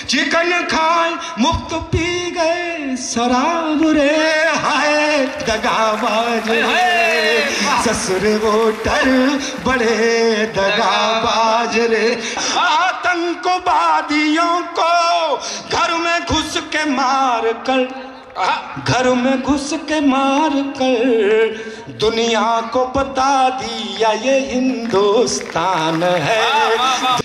Chicken खाए मुफ्त P गए शराब रे, हाय दगाबाज रे, ससुर वोटर बड़े दगाबाज रे। आतंकवादियों को घर में घुस के मार कर, घर में घुस के मार कर दुनिया को बता दिया ये हिंदुस्तान है।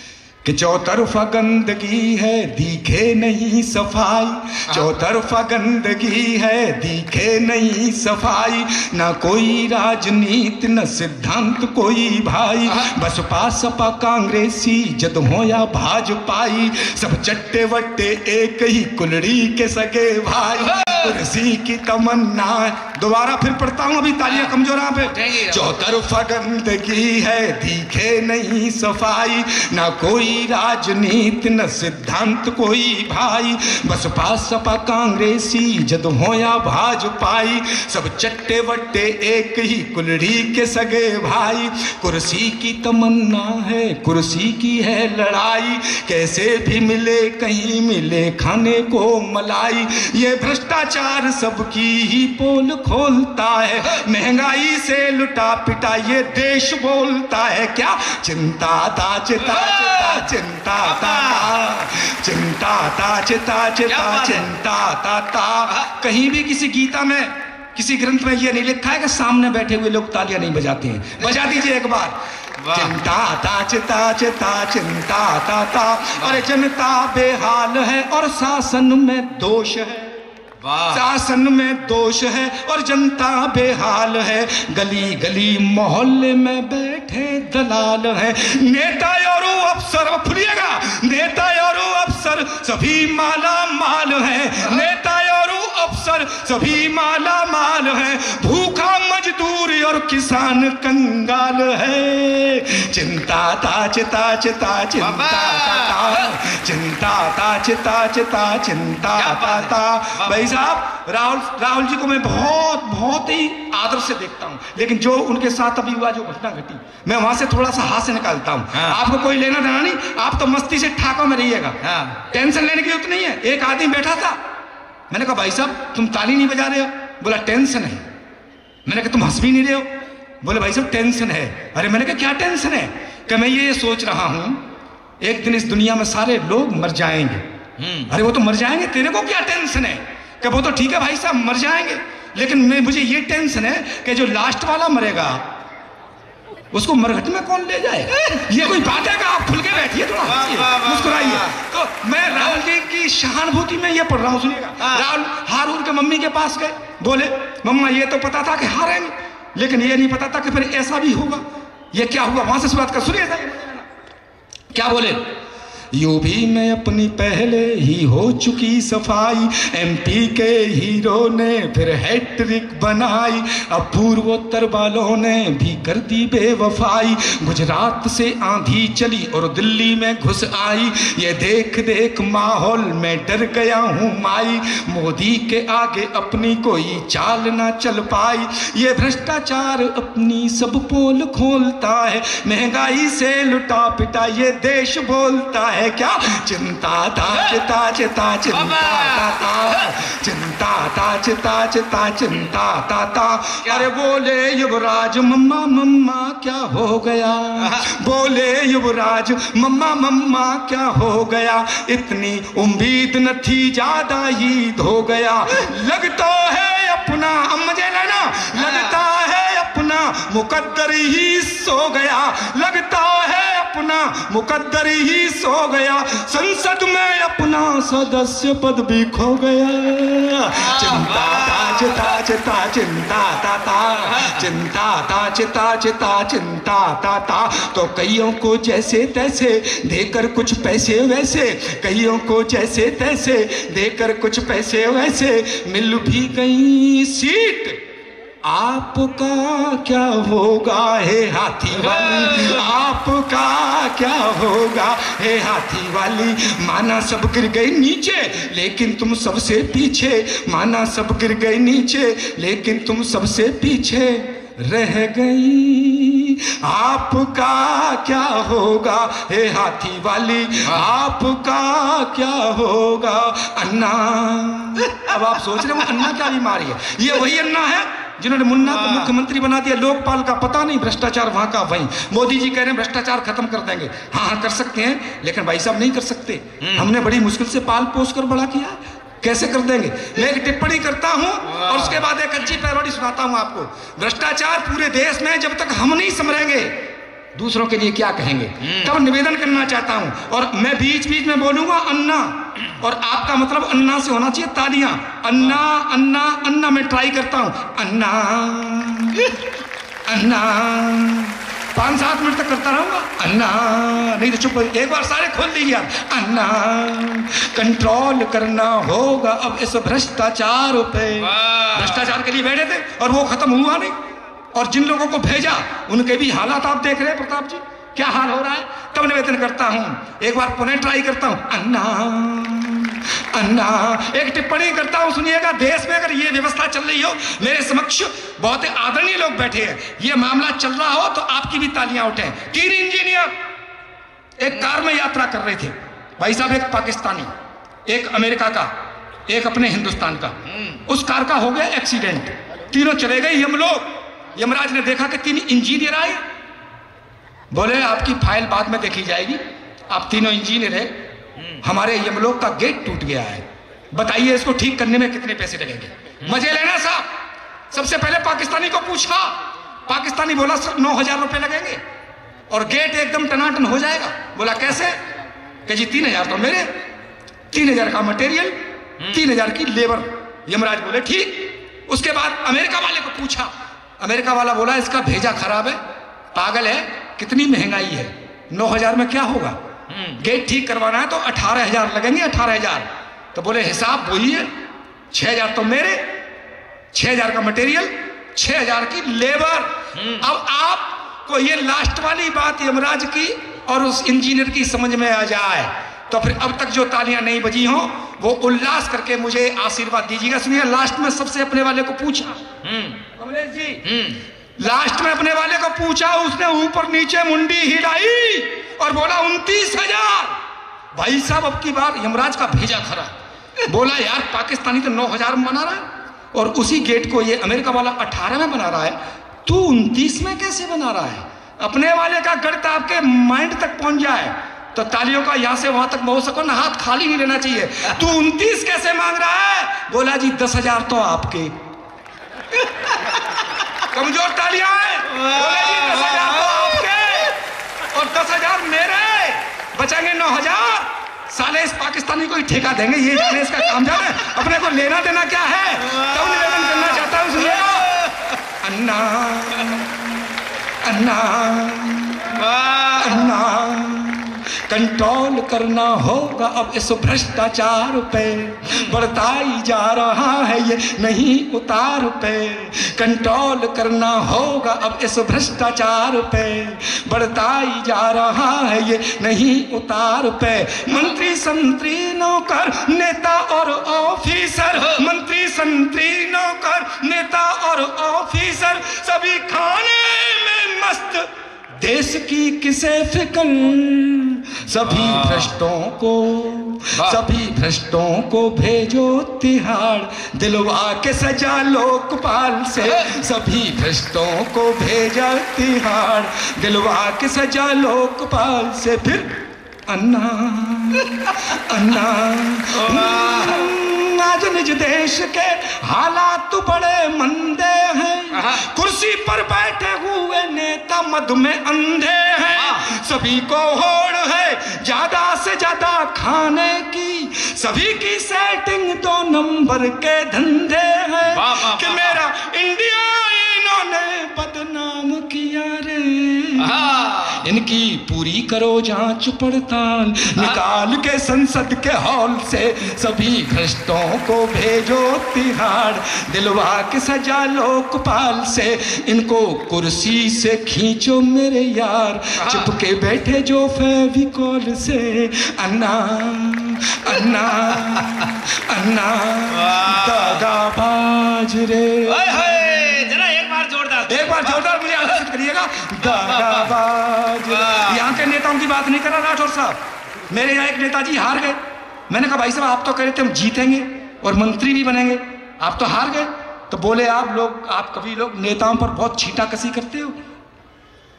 कि चौतरफा गंदगी है दिखे नहीं सफाई, चौतरफा गंदगी है दिखे नहीं सफाई, ना कोई राजनीति न सिद्धांत कोई भाई, बसपा सपा कांग्रेसी जद हो या भाजपाई, सब चट्टे वट्टे एक ही कुलड़ी के सगे भाई, कुर्सी की तमन्ना। दोबारा फिर पढ़ता हूँ, अभी तालियां कमजोर पे। चौतरफा गंदगी है दिखे नहीं सफाई, ना कोई राजनीति न सिद्धांत कोई भाई, बसपा सपा कांग्रेसी जद हो या भाजपाई, सब चट्टे वट्टे एक ही कुलड़ी के सगे भाई, कुर्सी की तमन्ना है कुर्सी की है लड़ाई, कैसे भी मिले कहीं मिले खाने को मलाई, ये भ्रष्टाचार सबकी ही पोल खोलता है, महंगाई से लुटा पिटा ये देश बोलता है क्या, चिंता ता चिता चिता चिंता ता चिंता ता चिता चिता चिंता ता ता। कहीं भी किसी गीता में किसी ग्रंथ में ये नहीं लिखा है कि सामने बैठे हुए लोग तालियां नहीं बजाते हैं। बजा दीजिए एक बार। चिंता ता चिता चिता चिंता ता ता। अरे जनता बेहाल है और शासन में दोष है, शासन में दोष है और जनता बेहाल है, गली गली मोहल्ले में बैठे दलाल है, नेता और अफसर, फुलिएगा, नेता और अफसर सभी माला माल है, नेता और अफसर सभी माला माल है, भूखा मजदूर और किसान कंगाल है, चिंता ता चिता चिता चिंता ता चिंता ता चिता चिता चिंता ता। भाई साहब राहुल जी को मैं बहुत ही आदर से देखता हूं, लेकिन जो उनके साथ अभी हुआ जो घटना घटी, मैं वहां से थोड़ा सा हास्य निकालता हूं। आपको कोई लेना देना नहीं, आप तो मस्ती से ठाकों में रहिएगा, टेंशन लेने की जरूरत नहीं है। एक आदमी बैठा था, मैंने कहा भाई साहब तुम ताली नहीं बजा रहे हो, बोला टेंशन है। मैंने कहा तुम हंस भी नहीं रहे हो, बोले भाई साहब टेंशन है। अरे मैंने कहा क्या टेंशन है? कि मैं ये सोच रहा हूं एक दिन इस दुनिया में सारे लोग मर जाएंगे। अरे वो तो मर जाएंगे, तेरे को क्या टेंशन है? कि वो तो ठीक है भाई साहब मर जाएंगे, लेकिन मुझे ये टेंशन है कि जो लास्ट वाला मरेगा उसको मरघट में कौन ले जाएगा? ये कोई बात है? आप खुल के बैठिए, थोड़ा मुस्कुराइए। तो मैं राहुल जी की सहानुभूति में ये पढ़ रहा हूँ, सुनिएगा। राहुल हारून के मम्मी के पास गए, बोले मम्मा ये तो पता था कि हारेंगे, लेकिन ये नहीं पता था कि फिर ऐसा भी होगा। ये क्या हुआ? वहां से बात कर, सुनिए क्या बोले। यूं भी मैं अपनी पहले ही हो चुकी सफाई, एमपी के हीरो ने फिर हैट्रिक बनाई, अब पूर्वोत्तर वालों ने भी कर दी बेवफाई, गुजरात से आंधी चली और दिल्ली में घुस आई, ये देख देख माहौल में डर गया हूँ माई, मोदी के आगे अपनी कोई चाल ना चल पाई, ये भ्रष्टाचार अपनी सब पोल खोलता है, महंगाई से लुटा पिटा ये देश बोलता है क्या, चिंता ता चिता चिता चिंता ता चिंता ता चिता चिता चिंता ता। अरे बोले युवराज मम्मा मम्मा क्या हो गया, बोले युवराज मम्मा मम्मा क्या हो गया, इतनी उम्मीद न थी ज्यादा ही धो गया, लगता है अपना मुझे लेना, लगता है अपना मुकद्दर ही सो गया, लगता है अपना मुकद्दर ही सो गया, संसद में अपना सदस्य पद भी खो गया, चिंता ता चिता चिता चिंता ता ता चिंता ता चिता चिता चिंता ता ता। तो कईयों को जैसे तैसे देकर कुछ पैसे वैसे, कईयों को जैसे तैसे देकर कुछ पैसे वैसे, मिल भी गई सीट, आपका क्या होगा हे हाथी वाली, आपका क्या होगा हे हाथी वाली, माना सब गिर गए नीचे लेकिन तुम सबसे पीछे, माना सब गिर गए नीचे लेकिन तुम सबसे पीछे, रह गई। आपका क्या होगा हे हाथी वाली, आपका क्या होगा अन्ना। अब आप सोच रहे हो अन्ना क्या बीमारी है? ये वही अन्ना है जिन्होंने मुन्ना को मुख्यमंत्री बना दिया। लोकपाल का पता नहीं, भ्रष्टाचार वहां का वहीं। मोदी जी कह रहे हैं भ्रष्टाचार खत्म कर देंगे। हाँ कर सकते हैं, लेकिन भाई साहब नहीं कर सकते। हमने बड़ी मुश्किल से पाल पोस कर बड़ा किया, कैसे कर देंगे? मैं एक टिप्पणी करता हूं और उसके बाद एक अच्छी पैरोडी सुनाता हूं आपको। भ्रष्टाचार पूरे देश में जब तक हम नहीं समझेंगे, दूसरों के लिए क्या कहेंगे? तब निवेदन करना चाहता हूं, और मैं बीच बीच में बोलूंगा अन्ना, और आपका मतलब अन्ना से होना चाहिए तालियां। अन्ना अन्ना अन्ना, मैं ट्राई करता हूं। अन्ना अन्ना, 5-7 मिनट तक करता रहूंगा। अन्ना, नहीं तो चुप। एक बार सारे खोल लीजिए यार। अन्ना, कंट्रोल करना होगा अब इस भ्रष्टाचार पे। भ्रष्टाचार के लिए बैठे थे और वो खत्म हुआ नहीं, और जिन लोगों को भेजा उनके भी हालात आप देख रहे हैं प्रताप जी, क्या हाल हो रहा है। तब निवेदन करता हूं, एक बार पुनः ट्राई करता हूं। अन्ना अन्ना, एक टिप्पणी करता हूं, सुनिएगा। देश में अगर ये व्यवस्था चल रही हो, मेरे समक्ष बहुत आदरणीय लोग बैठे हैं, ये मामला चल रहा हो तो आपकी भी तालियां उठे। 3 इंजीनियर एक कार में यात्रा कर रहे थे भाई साहब, एक पाकिस्तानी, एक अमेरिका का, एक अपने हिंदुस्तान का। उस कार का हो गया एक्सीडेंट, तीनों चले गए। यमराज ने देखा कि 3 इंजीनियर आए, बोले आपकी फाइल बाद में देखी जाएगी, आप तीनों इंजीनियर है, हमारे यमलोक का गेट टूट गया है, बताइए इसको ठीक करने में कितने पैसे लगेंगे। मजे लेना साहब। सबसे पहले पाकिस्तानी को पूछा, पाकिस्तानी बोला सर 9,000 रुपए लगेंगे और गेट एकदम टनाटन हो जाएगा। बोला कैसे? कि जी 3,000 तो मेरे, 3,000 का मटेरियल, 3,000 की लेबर। यमराज बोले ठीक। उसके बाद अमेरिका वाले को पूछा, अमेरिका वाला बोला इसका भेजा खराब है, पागल है, कितनी महंगाई है, 9,000 में क्या होगा, गेट ठीक करवाना है तो 18,000 लगेंगे, 18,000। तो बोले हिसाब वही है, 6,000 तो मेरे, 6,000 का मटेरियल, 6,000 की लेबर। अब आपको ये लास्ट वाली बात यमराज की और उस इंजीनियर की समझ में आ जाए तो फिर अब तक जो तालियां नहीं बजी हों वो उल्लास करके मुझे आशीर्वाद दीजिएगा। सुनिए, लास्ट में सबसे अपने वाले को पूछा, कमलेश जी, लास्ट में अपने वाले को पूछा, उसने ऊपर नीचे मुंडी हिलाई और बोला 29,000। भाई साहब अब की बार यमराज का भेजा खरा। बोला यार पाकिस्तानी तो 9,000 में बना रहा है और उसी गेट को ये अमेरिका वाला 18 में बना रहा है, तू 29 में कैसे बना रहा है? अपने वाले का गणित आपके माइंड तक पहुंच जाए तो तालियों का यहां से वहां तक हो सको ना, हाथ खाली नहीं लेना चाहिए। तू 29 कैसे मांग रहा है? बोला जी 10,000 तो आपके। कमजोर तालियां हैं। बोले जी 10,000 तो आपके और 10,000 मेरे, बचाएंगे 9,000। साले इस पाकिस्तानी को ही ठेका देंगे, ये जाने इसका काम जाने, अपने को लेना देना क्या है। तब निवेदन करना चाहता हूं, सुनिएगा। अन्ना अन्ना अन्ना, कंट्रोल करना होगा अब इस भ्रष्टाचार पे, बढ़ता ही जा रहा है ये नहीं उतार पे। कंट्रोल करना होगा अब इस भ्रष्टाचार पे, बढ़ता ही जा रहा है ये नहीं उतार पे। मंत्री संतरी नौकर नेता और ऑफिसर, मंत्री संतरी नौकर नेता और ऑफिसर, सभी खाने में मस्त, देश की किसे फिक्र, सभी भ्रष्टों को भेजो तिहाड़, दिलवा के सजा लोकपाल से, सभी भ्रष्टों को भेजा तिहाड़, दिलवा के सजा लोकपाल से। फिर अन्ना अन्ना, आज निज देश के हालात बड़े मंदे हैं, कुर्सी पर बैठे हुए नेता मद में अंधे हैं, सभी को होड़ है ज्यादा से ज्यादा खाने की, सभी की सेटिंग 2 नंबर के धंधे हैं, कि मेरा इंडिया इन्होंने बदनाम किया रे। इनकी पूरी करो जांच पड़ताल, निकाल के संसद के हॉल से, सभी भ्रष्टों को भेजो तिहाड़, दिलवा के सजा लोकपाल से, इनको कुर्सी से खींचो मेरे यार, चिपके बैठे जो फेविकोल से। अन्ना अन्ना अन्ना, दागाबाज रे। जरा एक बार जोरदार, एक बार जोरदार मुझे आलोचित करिएगा। दगाबाज। यहाँ के नेताओं की बात नहीं कर रहा राठौर साहब। मेरे यहाँ एक नेताजी हार गए। मैंने कहा भाई साहब आप तो कह रहे थे हम जीतेंगे और मंत्री भी बनेंगे, आप तो हार गए। तो बोले आप कभी लोग नेताओं पर बहुत छींटा कसी करते हो।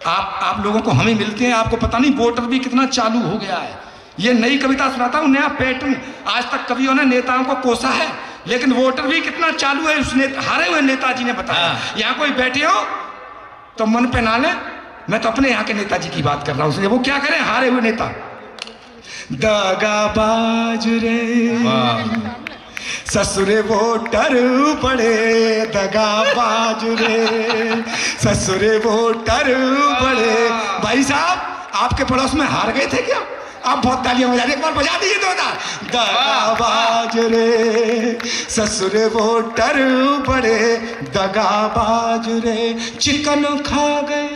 आप लोगों को हमें मिलते हैं, आपको पता नहीं वोटर भी कितना चालू हो गया है। ये नई कविता सुनाता हूँ, नया पैटर्न। आज तक कवियों ने नेताओं को कोसा है, लेकिन वोटर भी कितना चालू है उसने हारे हुए नेताजी ने बताया। यहाँ कोई बैठे हो तो मन पे ना ले, मैं तो अपने यहाँ के नेताजी की बात कर रहा हूँ। वो क्या करें, हारे हुए नेता। दगाबाज रे ससुरे वोटर बड़े, दगाबाज रे ससुरे वोटर बड़े। भाई साहब आपके पड़ोस में हार गए थे क्या? आप बहुत तालियां बजा रहे, एक बार बजा दीजिए दो। दगाबाज रे ससुरे वोटर बड़े, दगाबाज रे चिकन खा गए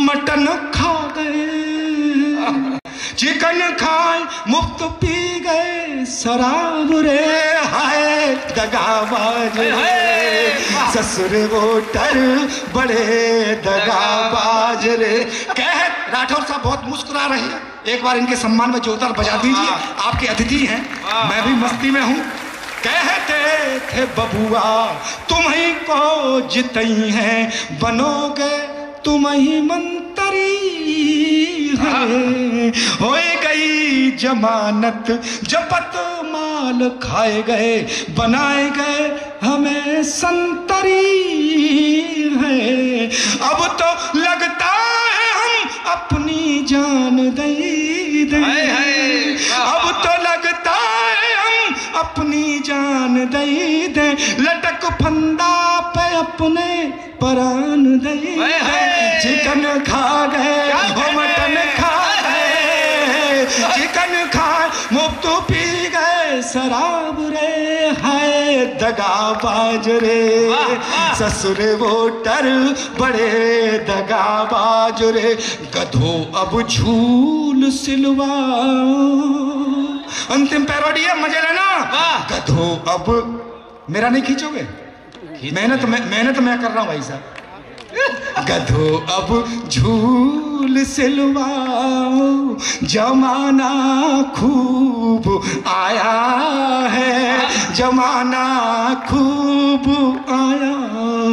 मटन खा गए, चिकन खाए मुफ्त पी गए शराब रे। हाय दगाबाज रे ससुर वोटर बड़े, दगाबाज रे। कह राठौर साहब बहुत मुस्कुरा रहे हैं, एक बार इनके सम्मान में जोरदार बजा दीजिए। आपके अतिथि हैं, मैं भी मस्ती में हूँ। कहते थे बबुआ तुम ही को जितई हैं, बनोगे तुम ही मंत्री है। हो गई जमानत जपत माल खाए गए, बनाए गए हमें संतरी है। अब तो लगता है हम अपनी जान दे दें, अब तो लगता है हम अपनी जान दे दें, लटक फंदा पे अपने परान दे दें। चिकन खा गए मटन खा गए, चिकन खाए मुफ्त पी गए शराब रे। हाय दगाबाज रे ससुर वोटर बड़े, दगाबाज रे। गधो अब झूल सिलवाओ, अंतिम पैरोडी है, मजे लेना। गधो अब मेरा नहीं खींचोगे, मेहनत मैं कर रहा हूं भाई साहब। गधो अब झूल सिलवाओ, जमाना खूब आया है, जमाना खूब आया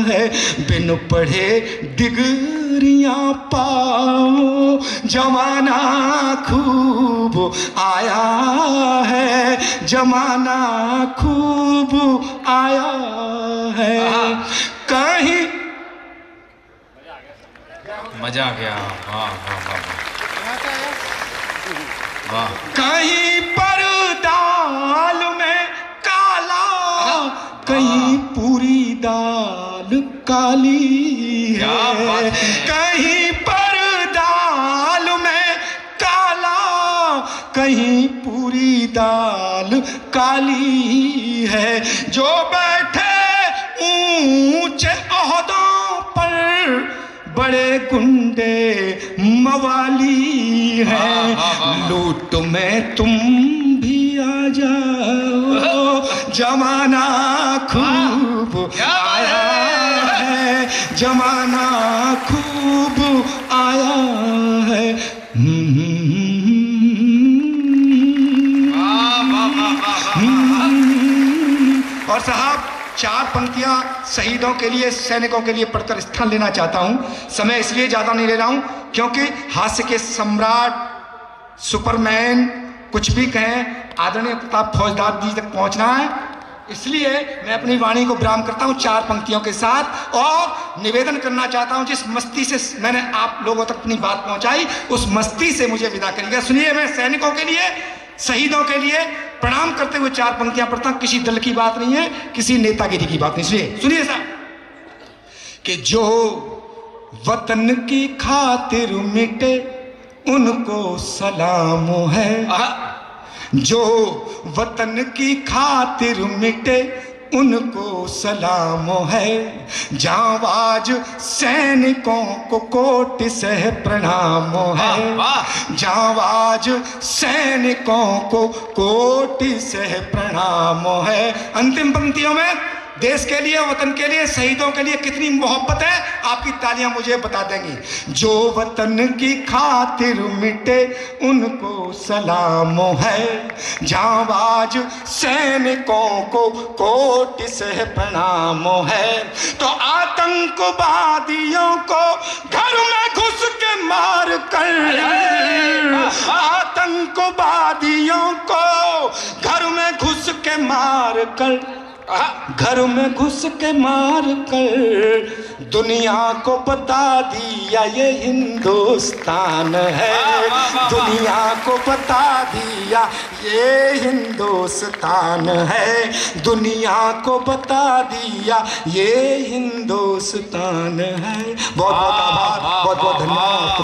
है। बिन पढ़े डिग्रियां पाओ, जमाना खूब आया है, जमाना खूब आया है। कहीं मजा आ गया। वाह वाह वाह वाह। कहीं पर दाल में काला, कहीं पूरी दाल काली है। कहीं पर दाल में काला, कहीं पूरी दाल काली है। जो बैठे ऊंचे ओहदों पर, बड़े गुंडे मवाली हैं। लूट में तुम भी आ जाओ, जमाना खूब आया है, जमाना खूब आया है। और साहब 4 पंक्तियां शहीदों के लिए, सैनिकों के लिए पढ़कर स्थान लेना चाहता हूं। समय इसलिए ज्यादा नहीं ले रहा हूं क्योंकि हास्य के सम्राट सुपरमैन कुछ भी कहें, आदरणीय प्रताप फौजदार जी तक पहुंचना है। इसलिए मैं अपनी वाणी को विराम करता हूं 4 पंक्तियों के साथ, और निवेदन करना चाहता हूं जिस मस्ती से मैंने आप लोगों तक अपनी बात पहुंचाई, उस मस्ती से मुझे विदा करिएगा। सुनिए, मैं सैनिकों के लिए, शहीदों के लिए प्रणाम करते हुए 4 पंक्तियां पढ़ता हूं। किसी दल की बात नहीं है, किसी नेतागिरी की बात नहीं। सुनिए साहब कि जो वतन की खातिर मिटे उनको सलाम है, जो वतन की खातिर मिटे उनको सलाम है। जांबाज सैनिकों को कोटि से प्रणाम है, जांबाज सैनिकों को कोटि से प्रणाम है। अंतिम पंक्तियों में देश के लिए, वतन के लिए, शहीदों के लिए कितनी मोहब्बत है, आपकी तालियां मुझे बता देंगी। जो वतन की खातिर मिटे उनको सलाम है, जांबाज सैनिकों को कोटि से प्रणाम है। तो आतंकवादियों को घर में घुस के मार कर, आतंकवादियों को घर में घुस के मार कर, घर में घुस के मार कर दुनिया को बता दिया ये हिंदुस्तान है, दुनिया को बता दिया ये हिंदुस्तान है, दुनिया को बता दिया ये हिंदुस्तान है। बहुत बहुत आभार, बहुत बहुत धन्यवाद।